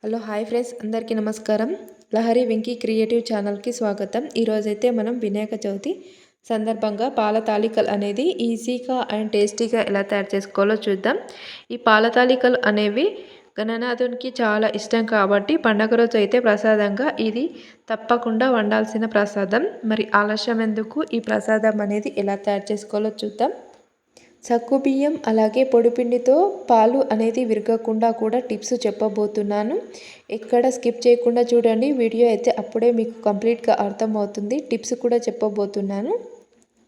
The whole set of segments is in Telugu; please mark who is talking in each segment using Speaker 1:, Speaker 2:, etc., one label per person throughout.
Speaker 1: హలో హాయ్ ఫ్రెండ్స్, అందరికీ నమస్కారం. లహరి వెంకీ క్రియేటివ్ ఛానల్కి స్వాగతం. ఈరోజైతే మనం వినాయక చవితి సందర్భంగా పాల తాలికలు అనేది ఈజీగా అండ్ టేస్టీగా ఎలా తయారు చేసుకోవాలో చూద్దాం. ఈ పాల తాలికలు అనేవి గణనాథునికి చాలా ఇష్టం కాబట్టి పండగ రోజు అయితే ప్రసాదంగా ఇది తప్పకుండా వండాల్సిన ప్రసాదం. మరి ఆలస్యం ఎందుకు, ఈ ప్రసాదం అనేది ఎలా తయారు చేసుకోవాలో చూద్దాం. సగ్గుబియ్యం అలాగే పొడిపిండితో పాలు అనేది విరగకుండా కూడా టిప్స్ చెప్పబోతున్నాను. ఎక్కడ స్కిప్ చేయకుండా చూడండి. వీడియో అయితే అప్పుడే మీకు కంప్లీట్గా అర్థమవుతుంది. టిప్స్ కూడా చెప్పబోతున్నాను.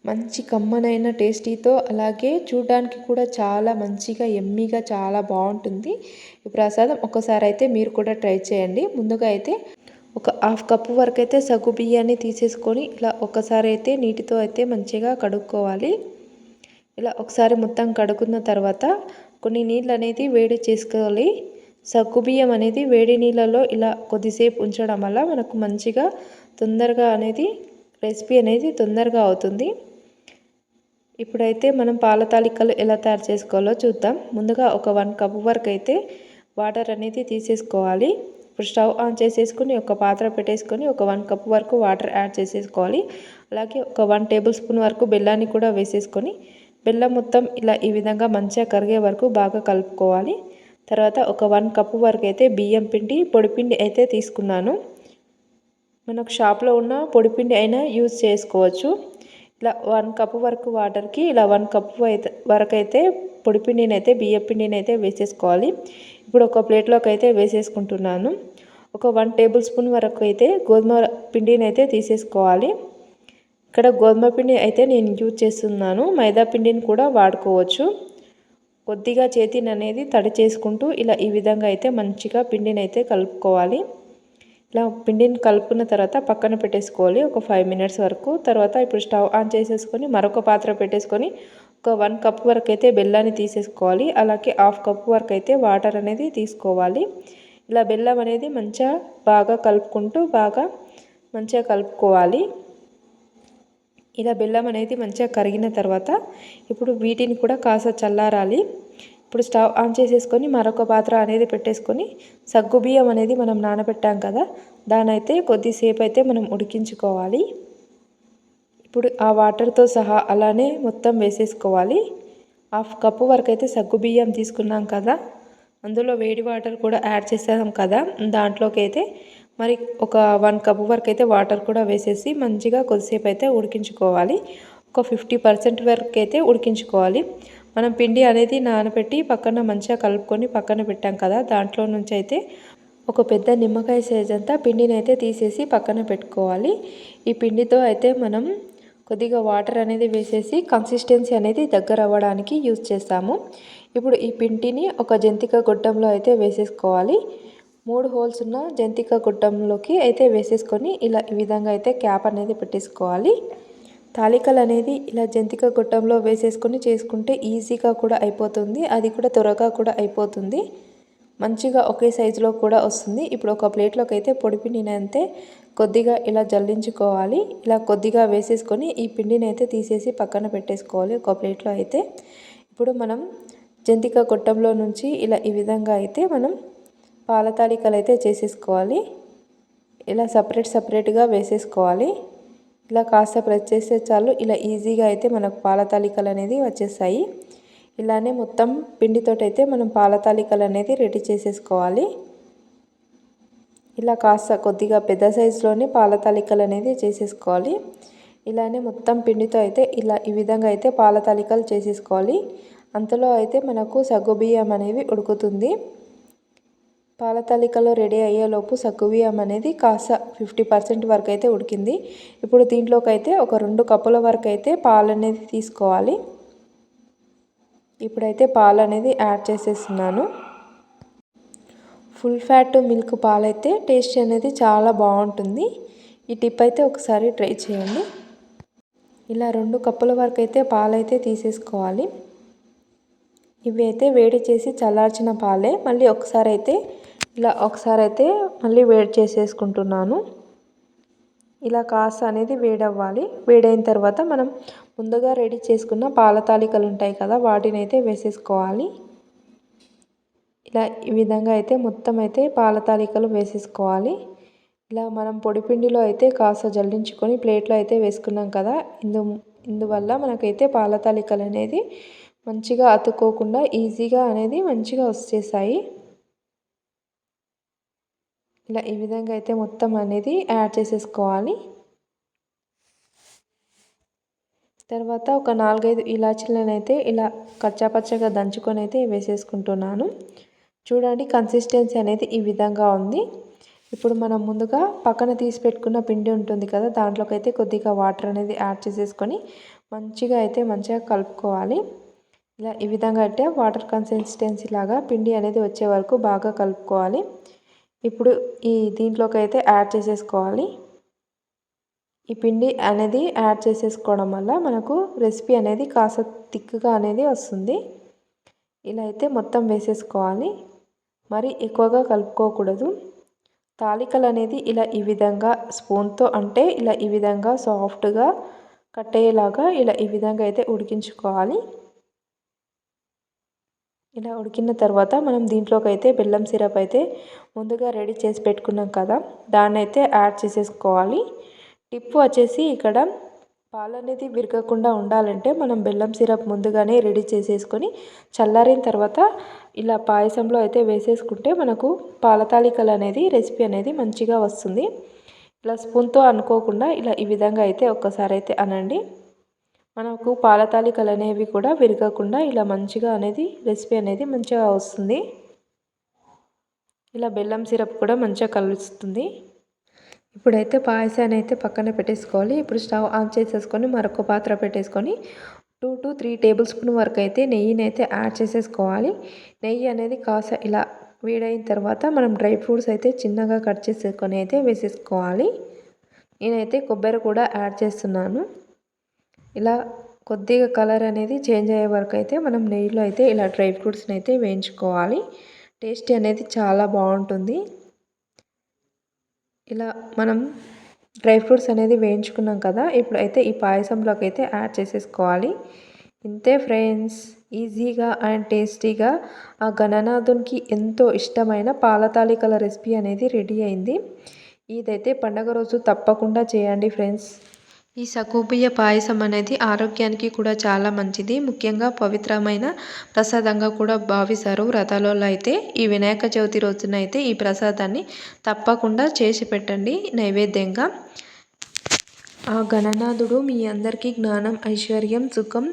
Speaker 1: మంచి కమ్మనైన టేస్టీతో అలాగే చూడడానికి కూడా చాలా మంచిగా ఎమ్మీగా చాలా బాగుంటుంది ఈ ప్రసాదం. ఒకసారి అయితే మీరు కూడా ట్రై చేయండి. ముందుగా అయితే ఒక హాఫ్ కప్పు వరకు అయితే సగ్గు బియ్యాన్ని తీసేసుకొని ఇలా ఒకసారి అయితే నీటితో అయితే మంచిగా కడుక్కోవాలి. ఇలా ఒకసారి మొత్తం కడుక్కున్న తర్వాత కొన్ని నీళ్ళు అనేది వేడి చేసుకోవాలి. సగ్గుబియ్యం అనేది వేడి నీళ్ళలో ఇలా కొద్దిసేపు ఉంచడం వల్ల మనకు మంచిగా తొందరగా అనేది రెసిపీ అనేది తొందరగా అవుతుంది. ఇప్పుడైతే మనం పాల తాలికలు ఎలా తయారు చేసుకోవాలో చూద్దాం. ముందుగా ఒక 1 కప్ వరకు అయితే వాటర్ అనేది తీసేసుకోవాలి. ఇప్పుడు స్టవ్ ఆన్ చేసేసుకుని ఒక పాత్ర పెట్టేసుకొని ఒక 1 కప్ వరకు వాటర్ యాడ్ చేసేసుకోవాలి. అలాగే ఒక 1 టేబుల్ స్పూన్ వరకు బెల్లాన్ని కూడా వేసేసుకొని బెల్లం మొత్తం ఇలా ఈ విధంగా మంచిగా కరిగే వరకు బాగా కలుపుకోవాలి. తర్వాత ఒక 1 కప్పు వరకు అయితే బియ్యం పిండి పొడిపిండి అయితే తీసుకున్నాను. మనకు షాప్లో ఉన్న పొడిపిండి అయినా యూజ్ చేసుకోవచ్చు. ఇలా 1 కప్పు వరకు వాటర్కి ఇలా 1 కప్పు వరకు అయితే పొడిపిండిని అయితే బియ్యం పిండిని అయితే వేసేసుకోవాలి. ఇప్పుడు ఒక ప్లేట్లోకి అయితే వేసేసుకుంటున్నాను. ఒక 1 టేబుల్ స్పూన్ వరకు అయితే గోధుమ పిండిని అయితే తీసేసుకోవాలి. ఇక్కడ గోధుమ పిండి అయితే నేను యూజ్ చేస్తున్నాను. మైదా పిండిని కూడా వాడుకోవచ్చు. కొద్దిగా చేతిని అనేది తడి చేసుకుంటూ ఇలా ఈ విధంగా అయితే మంచిగా పిండిని అయితే కలుపుకోవాలి. ఇలా పిండిని కలుపుకున్న తర్వాత పక్కన పెట్టేసుకోవాలి ఒక 5 మినిట్స్ వరకు. తర్వాత ఇప్పుడు స్టవ్ ఆన్ చేసేసుకొని మరొక పాత్ర పెట్టేసుకొని ఒక 1 కప్ వరకు అయితే బెల్లాన్ని తీసేసుకోవాలి. అలాగే హాఫ్ కప్ వరకు అయితే వాటర్ అనేది తీసుకోవాలి. ఇలా బెల్లం అనేది మంచిగా బాగా కలుపుకుంటూ మంచిగా కలుపుకోవాలి. ఇలా బెల్లం అనేది మంచిగా కరిగిన తర్వాత ఇప్పుడు వీటిని కూడా కాస్త చల్లారాలి. ఇప్పుడు స్టవ్ ఆన్ చేసేసుకొని మరొక పాత్ర అనేది పెట్టేసుకొని సగ్గుబియ్యం అనేది మనం నానబెట్టాం కదా, దాన్ని అయితే కొద్దిసేపు అయితే మనం ఉడికించుకోవాలి. ఇప్పుడు ఆ వాటర్తో సహా అలానే మొత్తం వేసేసుకోవాలి. హాఫ్ కప్పు వరకు అయితే సగ్గుబియ్యం తీసుకున్నాం కదా, అందులో వేడి వాటర్ కూడా యాడ్ చేసాం కదా, దాంట్లోకి అయితే మరి ఒక 1 కప్ వరకు అయితే వాటర్ కూడా వేసేసి మంచిగా కొద్దిసేపు అయితే ఉడికించుకోవాలి. ఒక 50% వరకు అయితే ఉడికించుకోవాలి. మనం పిండి అనేది నానబెట్టి పక్కన మంచిగా కలుపుకొని పక్కన పెట్టాం కదా, దాంట్లో నుంచి అయితే ఒక పెద్ద నిమ్మకాయ సైజ్ అంతా పిండిని అయితే తీసేసి పక్కన పెట్టుకోవాలి. ఈ పిండితో అయితే మనం కొద్దిగా వాటర్ అనేది వేసేసి కన్సిస్టెన్సీ అనేది దగ్గర అవ్వడానికి యూజ్ చేస్తాము. ఇప్పుడు ఈ పిండిని ఒక జంతిక గొట్టంలో అయితే వేసేసుకోవాలి. 3 హోల్స్ ఉన్న జంతిక గొట్టంలోకి అయితే వేసేసుకొని ఇలా ఈ విధంగా అయితే క్యాప్ అనేది పెట్టేసుకోవాలి. తాలికలు అనేది ఇలా జంతిక గొట్టంలో వేసేసుకొని చేసుకుంటే ఈజీగా కూడా అయిపోతుంది. అది కూడా త్వరగా కూడా అయిపోతుంది. మంచిగా ఒకే సైజులో కూడా వస్తుంది. ఇప్పుడు ఒక ప్లేట్లోకి అయితే పొడిపిండిని అయితే కొద్దిగా ఇలా జల్లించుకోవాలి. ఇలా కొద్దిగా వేసేసుకొని ఈ పిండిని అయితే తీసేసి పక్కన పెట్టేసుకోవాలి ఒక ప్లేట్లో అయితే. ఇప్పుడు మనం జంతిక గొట్టంలో నుంచి ఇలా ఈ విధంగా అయితే మనం పాల తాలికలు అయితే చేసేసుకోవాలి. ఇలా సపరేట్గా వేసేసుకోవాలి. ఇలా కాస్త ప్రెస్ చేస్తే చాలు ఇలా ఈజీగా అయితే మనకు పాల తాలికలు అనేది వచ్చేస్తాయి. ఇలానే మొత్తం పిండితోటి అయితే మనం పాల తాలికలు అనేది రెడీ చేసేసుకోవాలి. ఇలా కాస్త కొద్దిగా పెద్ద సైజులోనే పాల తాలికలు అనేది చేసేసుకోవాలి. ఇలానే మొత్తం పిండితో అయితే ఇలా ఈ విధంగా అయితే పాల తాలికలు చేసేసుకోవాలి. అంతలో అయితే మనకు సగ్గుబియ్యం అనేవి ఉడుకుతుంది. పాల తాలికలో రెడీ అయ్యేలోపు సగ్గుబియ్యం అనేది కాస్త 50% వరకు అయితే ఉడికింది. ఇప్పుడు దీంట్లోకి అయితే ఒక 2 కప్పుల వరకు అయితే పాలు అనేది తీసుకోవాలి. ఇప్పుడైతే పాలు అనేది యాడ్ చేసేస్తున్నాను. ఫుల్ ఫ్యాట్ మిల్క్ పాలైతే టేస్ట్ అనేది చాలా బాగుంటుంది. ఈ టిప్ అయితే ఒకసారి ట్రై చేయండి. ఇలా 2 కప్పుల వరకు అయితే పాలైతే తీసేసుకోవాలి. ఇవి అయితే వేడి చేసి చల్లార్చిన పాలే. మళ్ళీ ఒకసారి అయితే మళ్ళీ వేడి చేసేసుకుంటున్నాను. ఇలా కాస్త అనేది వేడవ్వాలి. వేడైన తర్వాత మనం ముందుగా రెడీ చేసుకున్న పాల తాలికలు ఉంటాయి కదా, వాటిని అయితే వేసేసుకోవాలి. ఇలా ఈ విధంగా అయితే మొత్తం అయితే పాల తాలికలు వేసేసుకోవాలి. ఇలా మనం పొడిపిండిలో అయితే కాస్త జల్లించుకొని ప్లేట్లో అయితే వేసుకున్నాం కదా, ఇందువల్ల మనకైతే పాల తాలికలు అనేది మంచిగా అతుక్కోకుండా ఈజీగా అనేది మంచిగా వచ్చేసాయి. ఇలా ఈ విధంగా అయితే మొత్తం అనేది యాడ్ చేసేసుకోవాలి. తర్వాత ఒక 4-5 ఇలాచీలను అయితే ఇలా కచ్చాపచ్చగా దంచుకొని అయితే వేసేసుకుంటున్నాను. చూడండి కన్సిస్టెన్సీ అనేది ఈ విధంగా ఉంది. ఇప్పుడు మనం ముందుగా పక్కన తీసి పెట్టుకున్న పిండి ఉంటుంది కదా, దాంట్లోకి అయితే కొద్దిగా వాటర్ అనేది యాడ్ చేసేసుకొని మంచిగా కలుపుకోవాలి. ఇలా ఈ విధంగా అయితే వాటర్ కన్సిస్టెన్సీ లాగా పిండి అనేది వచ్చే వరకు బాగా కలుపుకోవాలి. ఇప్పుడు దీంట్లోకి అయితే యాడ్ చేసేసుకోవాలి. ఈ పిండి అనేది యాడ్ చేసేసుకోవడం వల్ల మనకు రెసిపీ అనేది కాస్త థిక్గా అనేది వస్తుంది. ఇలా అయితే మొత్తం వేసేసుకోవాలి. మరి ఎక్కువగా కలుపుకోకూడదు. తాలికలు అనేది ఇలా ఈ విధంగా స్పూన్తో అంటే ఇలా ఈ విధంగా సాఫ్ట్గా కట్టేలాగా ఇలా ఈ విధంగా అయితే ఉడికించుకోవాలి. ఇలా ఉడికిన తర్వాత మనం దీంట్లోకి అయితే బెల్లం సిరప్ అయితే ముందుగా రెడీ చేసి పెట్టుకున్నాం కదా, దాన్ని అయితే యాడ్ చేసేసుకోవాలి. టిప్ వచ్చేసి ఇక్కడ పాలు అనేది విరగకుండా ఉండాలంటే మనం బెల్లం సిరప్ ముందుగానే రెడీ చేసేసుకొని చల్లారిన తర్వాత ఇలా పాయసంలో అయితే వేసేసుకుంటే మనకు పాల తాలికలు అనేది రెసిపీ అనేది మంచిగా వస్తుంది. ఇలా స్పూన్తో అనుకోకుండా ఇలా ఈ విధంగా అయితే ఒక్కసారి అయితే అనండి. మనకు పాల తాలికలు అనేవి కూడా విరగకుండా ఇలా మంచిగా అనేది రెసిపీ అనేది మంచిగా వస్తుంది. ఇలా బెల్లం సిరప్ కూడా మంచిగా కలుస్తుంది. ఇప్పుడైతే పాయసాన్ని అయితే పక్కన పెట్టేసుకోవాలి. ఇప్పుడు స్టవ్ ఆన్ చేసేసుకొని మరొక పాత్ర పెట్టేసుకొని 2 to 3 టేబుల్ స్పూన్ వరకు అయితే నెయ్యిని అయితే యాడ్ చేసేసుకోవాలి. నెయ్యి అనేది కాస్త ఇలా వేడైన తర్వాత మనం డ్రై ఫ్రూట్స్ అయితే చిన్నగా కట్ చేసుకొని అయితే వేసేసుకోవాలి. నేనైతే కొబ్బరి కూడా యాడ్ చేస్తున్నాను. ఇలా కొద్దిగా కలర్ అనేది చేంజ్ అయ్యే వరకు అయితే మనం నెయ్యిలో అయితే ఇలా డ్రై ఫ్రూట్స్ని అయితే వేయించుకోవాలి. టేస్ట్ అనేది చాలా బాగుంటుంది. ఇలా మనం డ్రై ఫ్రూట్స్ అనేది వేయించుకున్నాం కదా, ఇప్పుడు అయితే ఈ పాయసంలోకి అయితే యాడ్ చేసేసుకోవాలి. ఇంతే ఫ్రెండ్స్, ఈజీగా అండ్ టేస్టీగా ఆ గణనాథునికి ఎంతో ఇష్టమైన పాల తాలికల రెసిపీ అనేది రెడీ అయింది. ఇదైతే పండగ రోజు తప్పకుండా చేయండి ఫ్రెండ్స్. ఈ సగ్గుబియ్య పాయసం అనేది ఆరోగ్యానికి కూడా చాలా మంచిది. ముఖ్యంగా పవిత్రమైన ప్రసాదంగా కూడా భావిస్తారు వ్రతాలలో అయితే. ఈ వినాయక చవితి రోజున అయితే ఈ ప్రసాదాన్ని తప్పకుండా చేసి పెట్టండి నైవేద్యంగా. ఆ గణనాథుడు మీ అందరికీ జ్ఞానం, ఐశ్వర్యం, సుఖం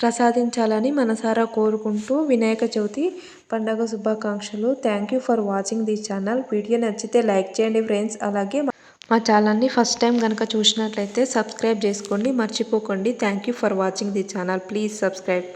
Speaker 1: ప్రసాదించాలని మనసారా కోరుకుంటూ వినాయక చవితి పండగ శుభాకాంక్షలు. Thank you for watching this channel. Video నచ్చితే లైక్ చేయండి ఫ్రెండ్స్. అలాగే మా ఛానల్ని ఫస్ట్ టైం కనుక చూసినట్లయితే సబ్స్క్రైబ్ చేసుకోండి, మర్చిపోకండి. Thank you for watching the channel. Please subscribe.